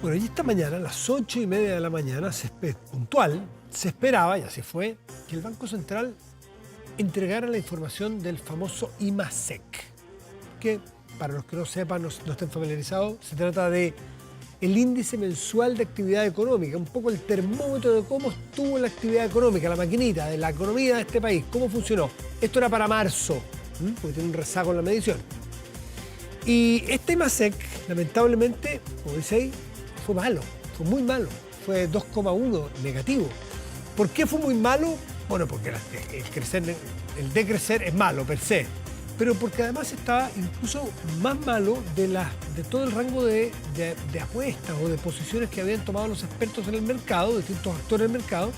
Bueno, y esta mañana, a las 8:30 de la mañana, puntual, se esperaba, y así fue, que el Banco Central entregara la información del famoso IMASEC, que, para los que no sepan, no estén familiarizados, se trata de el índice mensual de actividad económica, un poco el termómetro de cómo estuvo la actividad económica, la maquinita de la economía de este país, cómo funcionó. Esto era para marzo, porque tiene un rezago en la medición. Y este IMASEC, lamentablemente, como dice ahí, fue malo, fue muy malo, fue 2,1 negativo. ¿Por qué fue muy malo? Bueno, porque el decrecer es malo per se, pero porque además estaba incluso más malo de todo el rango de apuestas o de posiciones que habían tomado los expertos en el mercado, distintos actores del mercado,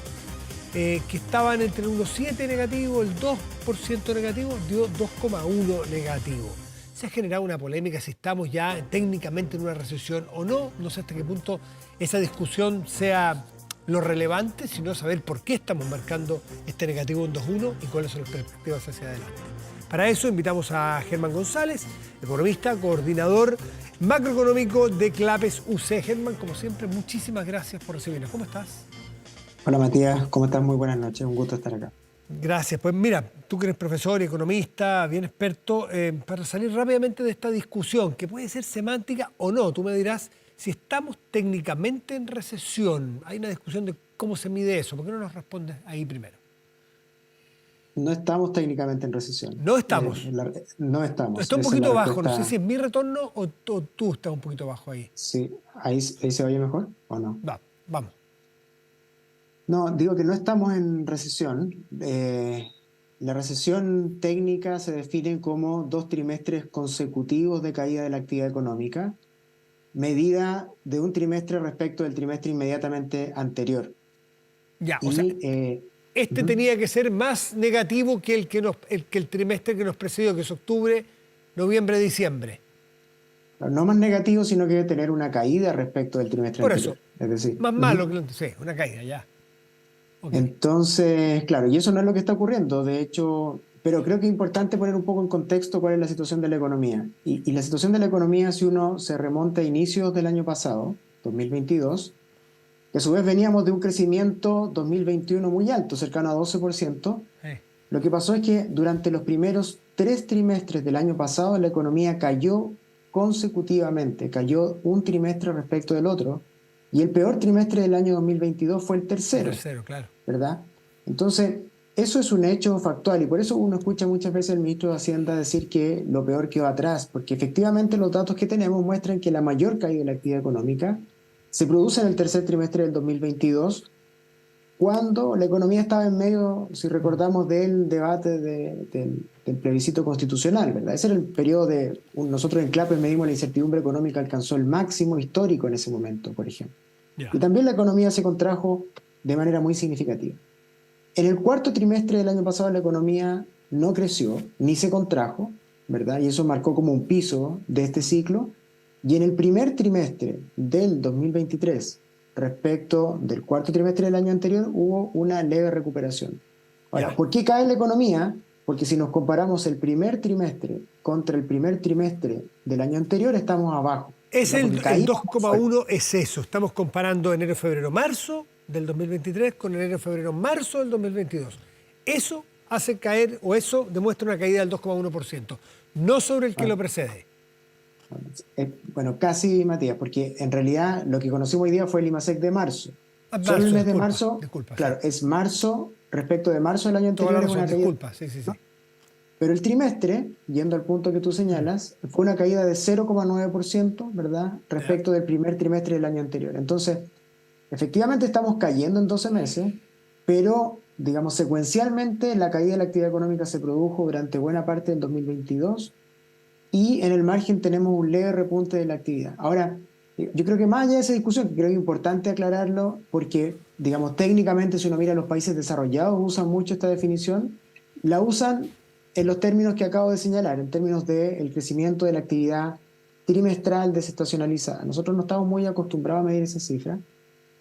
que estaban entre unos 7 negativos, el 2% negativo, dio 2,1 negativo. Se ha generado una polémica si estamos ya técnicamente en una recesión o no. No sé hasta qué punto esa discusión sea lo relevante, sino saber por qué estamos marcando este negativo en 2,1 y cuáles son las perspectivas hacia adelante. Para eso invitamos a Germán González, economista, coordinador macroeconómico de Clapes UC. Germán, como siempre, muchísimas gracias por recibirnos. ¿Cómo estás? Hola Matías, ¿cómo estás? Muy buenas noches, un gusto estar acá. Gracias. Pues mira, tú que eres profesor y economista, bien experto, para salir rápidamente de esta discusión, que puede ser semántica o no, tú me dirás si estamos técnicamente en recesión. Hay una discusión de cómo se mide eso. ¿Por qué no nos respondes ahí primero? No estamos técnicamente en recesión. No estamos. No estamos, Está un esa es la poquito bajo. No sé si respuesta. es mi retorno o tú estás un poquito bajo ahí. Sí, ahí se oye mejor o no. Vamos. No, digo que no estamos en recesión. La recesión técnica se define como 2 trimestres consecutivos de caída de la actividad económica, medida de un trimestre respecto del trimestre inmediatamente anterior. Ya, o sea, Ujú. tenía que ser más negativo que el trimestre que nos precedió, que es octubre, noviembre, diciembre. No más negativo, sino que debe tener una caída respecto del trimestre Por eso, anterior. Es decir, más malo que sí, una caída, ya. Ok. entonces, claro, y eso no es lo que está ocurriendo, de hecho, pero creo que es importante poner un poco en contexto cuál es la situación de la economía. Y la situación de la economía, si uno se remonta a inicios del año pasado, 2022, que a su vez veníamos de un crecimiento 2021 muy alto, cercano a 12%, lo que pasó es que durante los primeros 3 trimestres del año pasado la economía cayó consecutivamente, cayó un trimestre respecto del otro, y el peor trimestre del año 2022 fue el El tercero, tercero, claro. ¿verdad? Entonces, eso es un hecho factual y por eso uno escucha muchas veces al ministro de Hacienda decir que lo peor quedó atrás, porque efectivamente los datos que tenemos muestran que la mayor caída de la actividad económica se produce en el tercer trimestre del 2022, cuando la economía estaba en medio, si recordamos, del debate del plebiscito constitucional, ¿verdad? Ese era el periodo nosotros en Clapes medimos la incertidumbre económica, alcanzó el máximo histórico en ese momento, por ejemplo. Ya. Y también la economía se contrajo de manera muy significativa. En el cuarto trimestre del año pasado la economía no creció ni se contrajo, ¿verdad? Y eso marcó como un piso de este ciclo. Y en el primer trimestre del 2023, respecto del cuarto trimestre del año anterior, hubo una leve recuperación. Ahora, Ya. ¿por qué cae la economía? Porque si nos comparamos el primer trimestre contra el primer trimestre del año anterior, estamos abajo, Es ¿verdad? el, Porque el caímos muy fuerte. 2,1 es eso. Estamos comparando enero, febrero, marzo del 2023 con enero, febrero, marzo del 2022. Eso hace caer, o eso demuestra una caída del 2,1%, no sobre el que lo precede. Bueno, casi, Matías, porque en realidad lo que conocimos hoy día fue el IMASEC de marzo. Solo el Marzo, mes de marzo, disculpa, sí. claro, es marzo, respecto de marzo del año Toda la anterior es razón, una caída, disculpa, sí. ¿no? Pero el trimestre, yendo al punto que tú señalas, fue una caída de 0,9%, ¿verdad? Ya. Respecto del primer trimestre del año anterior. Entonces, efectivamente estamos cayendo en 12 meses, pero, digamos, secuencialmente la caída de la actividad económica se produjo durante buena parte del 2022 y en el margen tenemos un leve repunte de la actividad. Ahora, yo creo que más allá de esa discusión, que creo que es importante aclararlo, porque, digamos, técnicamente si uno mira los países desarrollados usan mucho esta definición, la usan en los términos que acabo de señalar, en términos del crecimiento de la actividad trimestral desestacionalizada. Nosotros no estamos muy acostumbrados a medir esa cifra,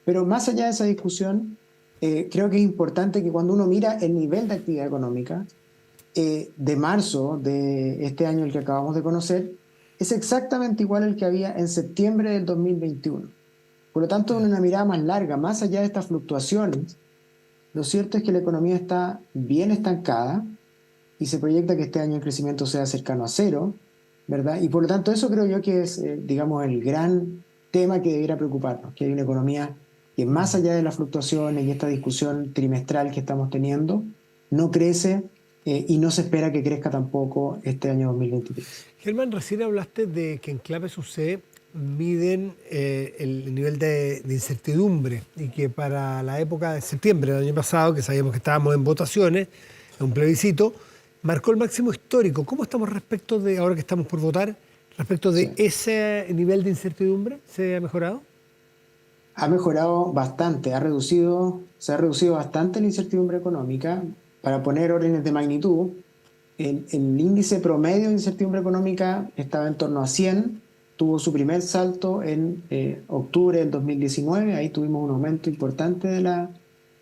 pero más allá de esa discusión, creo que es importante que cuando uno mira el nivel de actividad económica, de marzo de este año, el que acabamos de conocer, es exactamente igual al que había en septiembre del 2021. Por lo tanto, en una mirada más larga, más allá de estas fluctuaciones, lo cierto es que la economía está bien estancada y se proyecta que este año el crecimiento sea cercano a cero, ¿verdad? Y por lo tanto eso creo yo que es, digamos, el gran tema que debiera preocuparnos, que hay una economía que más allá de las fluctuaciones y esta discusión trimestral que estamos teniendo, no crece y no se espera que crezca tampoco este año 2023. Germán, recién hablaste de que en Clave SUC miden el nivel de incertidumbre y que para la época de septiembre del año pasado, que sabíamos que estábamos en votaciones, en un plebiscito, marcó el máximo histórico. ¿Cómo estamos respecto de, ahora que estamos por votar, respecto de Sí. ese nivel de incertidumbre? ¿Se ha mejorado? Ha mejorado bastante, se ha reducido bastante la incertidumbre económica. Para poner órdenes de magnitud, el índice promedio de incertidumbre económica estaba en torno a 100, tuvo su primer salto en octubre del 2019, ahí tuvimos un aumento importante de la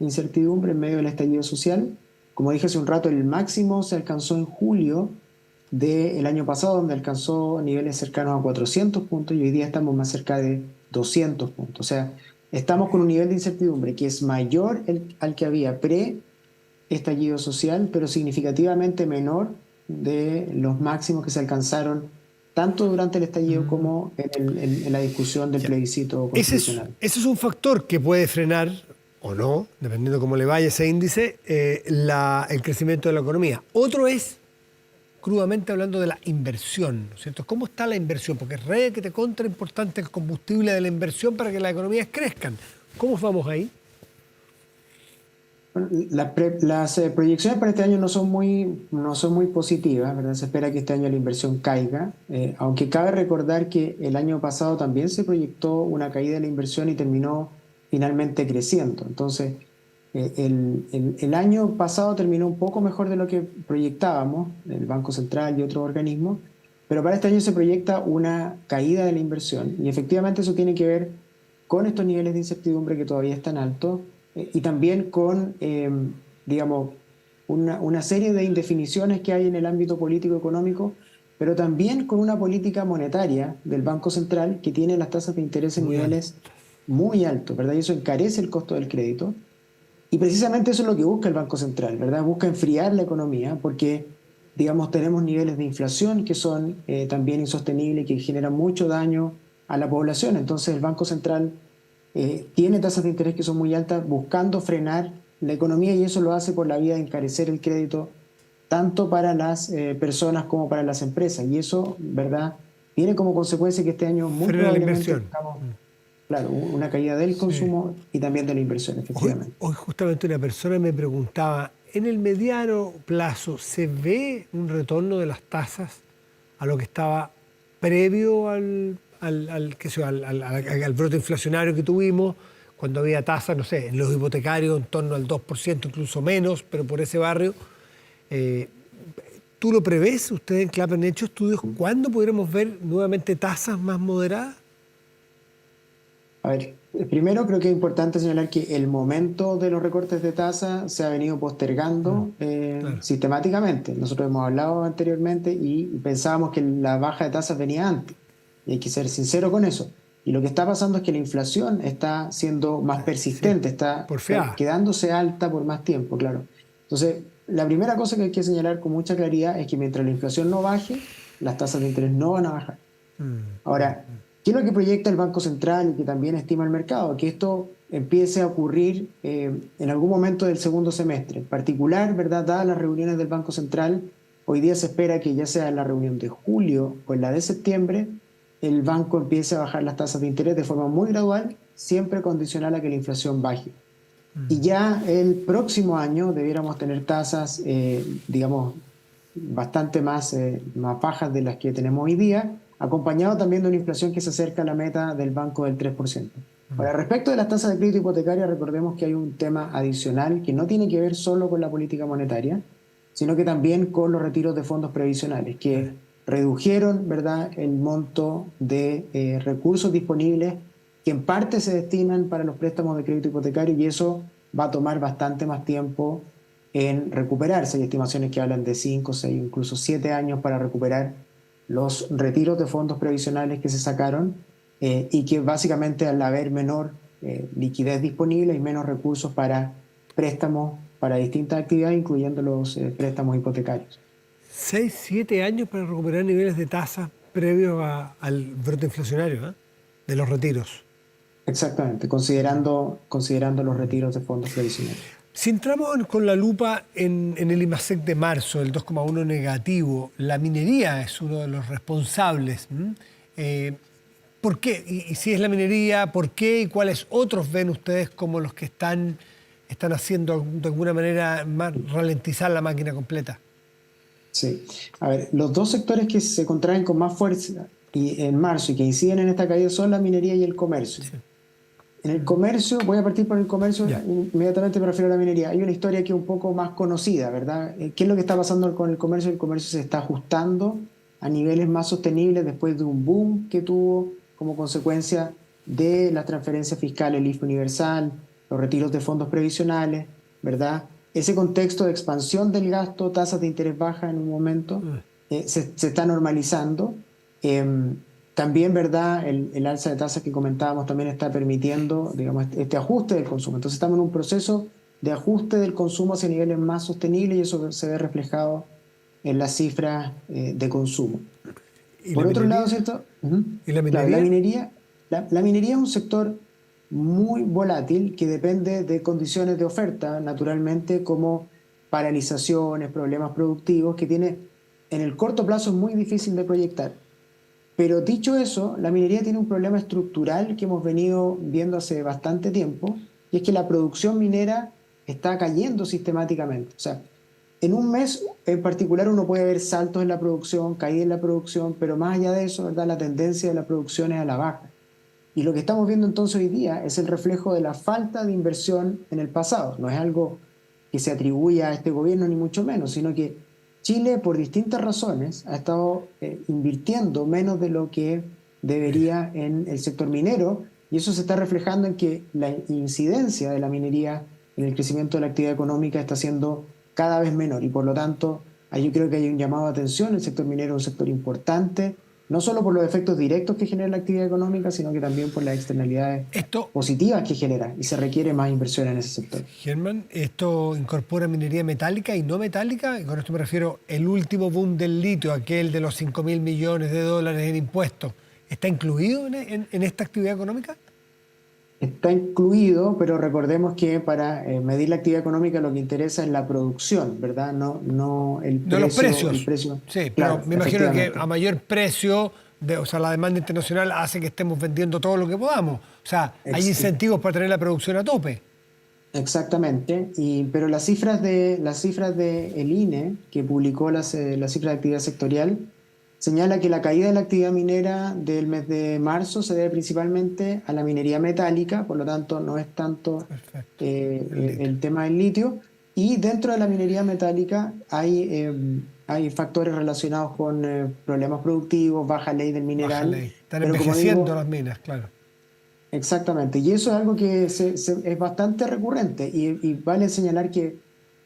incertidumbre en medio del estallido social. Como dije hace un rato, el máximo se alcanzó en julio del año pasado, donde alcanzó niveles cercanos a 400 puntos y hoy día estamos más cerca de 200 puntos. O sea, estamos con un nivel de incertidumbre que es mayor al que había estallido social, pero significativamente menor de los máximos que se alcanzaron tanto durante el estallido como en la discusión del Ya. plebiscito Ese constitucional. es un factor que puede frenar o no, dependiendo cómo le vaya ese índice, el crecimiento de la economía. Otro es, crudamente hablando, de la inversión, ¿no es cierto? ¿Cómo está la inversión? Porque es re que te contra importante el combustible de la inversión para que las economías crezcan. ¿Cómo vamos ahí? Bueno, las proyecciones para este año no son muy positivas, ¿verdad? Se espera que este año la inversión caiga, aunque cabe recordar que el año pasado también se proyectó una caída de la inversión y terminó finalmente creciendo. Entonces, el año pasado terminó un poco mejor de lo que proyectábamos, el Banco Central y otros organismos, pero para este año se proyecta una caída de la inversión y efectivamente eso tiene que ver con estos niveles de incertidumbre que todavía están altos y también con, digamos, una serie de indefiniciones que hay en el ámbito político-económico, pero también con una política monetaria del Banco Central que tiene las tasas de interés en Muy alto. niveles muy altos, ¿verdad? Y eso encarece el costo del crédito. Y precisamente eso es lo que busca el Banco Central, ¿verdad? Busca enfriar la economía porque, digamos, tenemos niveles de inflación que son también insostenibles, que generan mucho daño a la población. Entonces el Banco Central tiene tasas de interés que son muy altas, buscando frenar la economía y eso lo hace por la vía de encarecer el crédito tanto para las personas como para las empresas. Y eso, ¿verdad? Tiene como consecuencia que este año muy Frena la probablemente inversión. tengamos, claro, una caída del Sí. consumo y también de la inversión, efectivamente. Hoy justamente una persona me preguntaba, ¿en el mediano plazo se ve un retorno de las tasas a lo que estaba previo qué sé yo, al brote inflacionario que tuvimos, cuando había tasas, no sé, en los hipotecarios en torno al 2%, incluso menos, pero por ese barrio? Eh, ¿Tú lo prevés? ¿Ustedes en CLAP han hecho estudios? ¿Cuándo podremos ver nuevamente tasas más moderadas? A ver, primero creo que es importante señalar que el momento de los recortes de tasa se ha venido postergando Claro. sistemáticamente. Nosotros hemos hablado anteriormente y pensábamos que la baja de tasas venía antes. Y hay que ser sincero con eso. Y lo que está pasando es que la inflación está siendo más Sí, persistente, está porfiada. quedándose alta por más tiempo, claro. Entonces, la primera cosa que hay que señalar con mucha claridad es que mientras la inflación no baje, las tasas de interés no van a bajar. Ahora, ¿qué es lo que proyecta el Banco Central y que también estima el mercado? Que esto empiece a ocurrir en algún momento del segundo semestre. En particular, ¿verdad? Dadas las reuniones del Banco Central, hoy día se espera que ya sea en la reunión de julio o en la de septiembre, el banco empiece a bajar las tasas de interés de forma muy gradual, siempre condicional a que la inflación baje. Y ya el próximo año debiéramos tener tasas, digamos, bastante más bajas de las que tenemos hoy día, acompañado también de una inflación que se acerca a la meta del banco del 3%. Ahora, respecto de las tasas de crédito hipotecaria, recordemos que hay un tema adicional que no tiene que ver solo con la política monetaria, sino que también con los retiros de fondos previsionales, que redujeron, ¿verdad?, el monto de recursos disponibles que en parte se destinan para los préstamos de crédito hipotecario y eso va a tomar bastante más tiempo en recuperarse. Hay estimaciones que hablan de 5, 6, incluso 7 años para recuperar los retiros de fondos previsionales que se sacaron. y que básicamente al haber menor liquidez disponible y menos recursos para préstamos para distintas actividades, incluyendo los préstamos hipotecarios. 6, 7 años para recuperar niveles de tasas previos al brote inflacionario, ¿eh? De los retiros. Exactamente, considerando los retiros de fondos previsionales. Si entramos con la lupa en el IMASEC de marzo, el 2,1 negativo, la minería es uno de los responsables. ¿Por qué? Y si es la minería, ¿por qué? ¿Y cuáles otros ven ustedes como los que están haciendo de alguna manera más ralentizar la máquina completa? Sí. A ver, los dos sectores que se contraen con más fuerza en marzo y que inciden en esta caída son la minería y el comercio. Sí. En el comercio, voy a partir por el comercio, Ya. inmediatamente me refiero a la minería. Hay una historia que es un poco más conocida, ¿verdad? ¿Qué es lo que está pasando con el comercio? El comercio se está ajustando a niveles más sostenibles después de un boom que tuvo como consecuencia de las transferencias fiscales, el IFE universal, los retiros de fondos previsionales, ¿verdad? Ese contexto de expansión del gasto, tasas de interés bajas en un momento, se está normalizando. También, ¿verdad? El alza de tasas que comentábamos también está permitiendo, digamos, este ajuste del consumo. Entonces estamos en un proceso de ajuste del consumo hacia niveles más sostenibles y eso se ve reflejado en las cifras de consumo. ¿Y Por la otro minería? lado, ¿cierto? ¿Y la Claro, minería? la minería es un sector muy volátil que depende de condiciones de oferta, naturalmente, como paralizaciones, problemas productivos, que tiene en el corto plazo es muy difícil de proyectar. Pero dicho eso, la minería tiene un problema estructural que hemos venido viendo hace bastante tiempo, y es que la producción minera está cayendo sistemáticamente. O sea, en un mes en particular uno puede ver saltos en la producción, caída en la producción, pero más allá de eso, ¿verdad? La tendencia de la producción es a la baja. Y lo que estamos viendo entonces hoy día es el reflejo de la falta de inversión en el pasado. No es algo que se atribuye a este gobierno ni mucho menos, sino que Chile, por distintas razones, ha estado invirtiendo menos de lo que debería en el sector minero, y eso se está reflejando en que la incidencia de la minería en el crecimiento de la actividad económica está siendo cada vez menor, y por lo tanto, ahí yo creo que hay un llamado de atención. El sector minero es un sector importante, no solo por los efectos directos que genera la actividad económica, sino que también por las externalidades Esto, positivas que genera, y se requiere más inversión en ese sector. Germán, esto incorpora minería metálica y no metálica, y con esto me refiero el último boom del litio, aquel de los 5.000 millones de dólares en impuestos, ¿está incluido en esta actividad económica? Está incluido, pero recordemos que para medir la actividad económica lo que interesa es la producción, ¿verdad? No el No los precio, el precios. precio. Sí, pero Claro, me imagino que efectivamente. a mayor precio, o sea, la demanda internacional hace que estemos vendiendo todo lo que podamos. O sea, hay Ex- incentivos para tener la producción a tope. Exactamente, pero las cifras de el INE, que publicó las cifras de actividad sectorial, señala que la caída de la actividad minera del mes de marzo se debe principalmente a la minería metálica, por lo tanto no es tanto Perfecto. El litio. el tema del litio, y dentro de la minería metálica hay factores relacionados con problemas productivos, baja ley del Baja mineral, ley. Están pero como envejeciendo digo, las minas, claro. exactamente, y eso es algo que es bastante recurrente y vale señalar que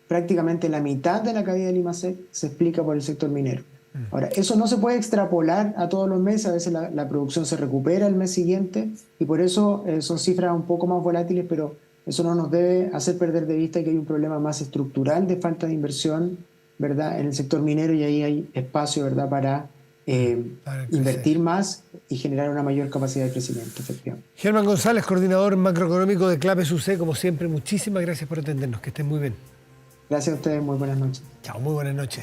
prácticamente la mitad de la caída del IMASEC se explica por el sector minero. Ahora, eso no se puede extrapolar a todos los meses, a veces la producción se recupera el mes siguiente y por eso son cifras un poco más volátiles, pero eso no nos debe hacer perder de vista que hay un problema más estructural de falta de inversión, ¿verdad?, en el sector minero, y ahí hay espacio, ¿verdad?, para Para crecer. invertir más y generar una mayor capacidad de crecimiento, efectivamente. Germán González, coordinador macroeconómico de Claves UC, como siempre, muchísimas gracias por atendernos. Que estén muy bien. Gracias a ustedes, muy buenas noches. Chao, muy buenas noches.